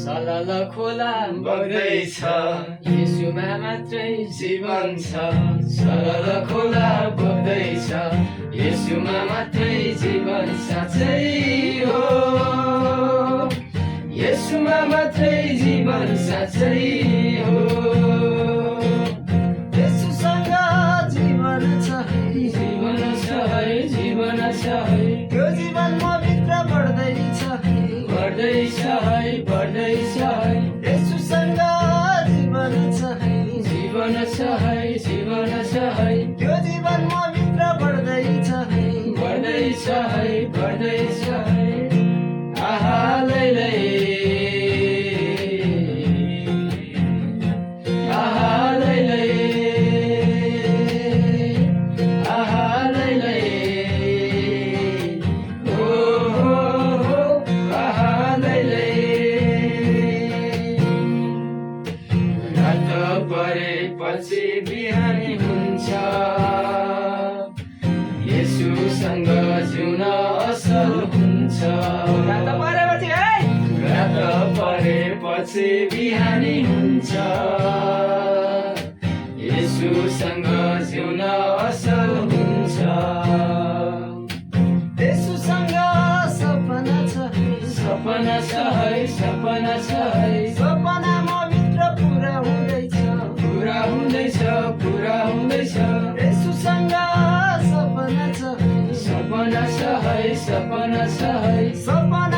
सलल खोला बग्दैछ येशूमा मात्रै जीवन छ सलल खोला बग्दैछ येशूमा मात्रै जीवन साँच्चै हो येशूमा मात्रै जीवन साँच्चै हो येशूसँग जीवन छ जीवन छ है जीवन छ है त्यो जीवन म भित्र बढ्दैछ बढ्दैछ है बढ्दैछ है येशूसँग जीवन छ जीवन छ है जीवन छ है त्यो जीवन म भित्र बढ्दैछ बढ्दैछ है बढ्दैछ है आहा लैलै आहा लैलै आहा लैलै ओ हो हो आहा लैलै रात परेपछि बिहानी हुन्छ येशूसँग जिउन असल हुन्छ रात परेपछि बिहानी हुन्छ येशूसँग जिउन असल हुन्छ येशूसँग सपना छ सपना छ है सपना छ है सपना म भित्र पुरा हुँदैछ पुरा हुँदैछ पुरा हुँदैछ येशूसँग सपना छ सपना छ है सपना छ है सपना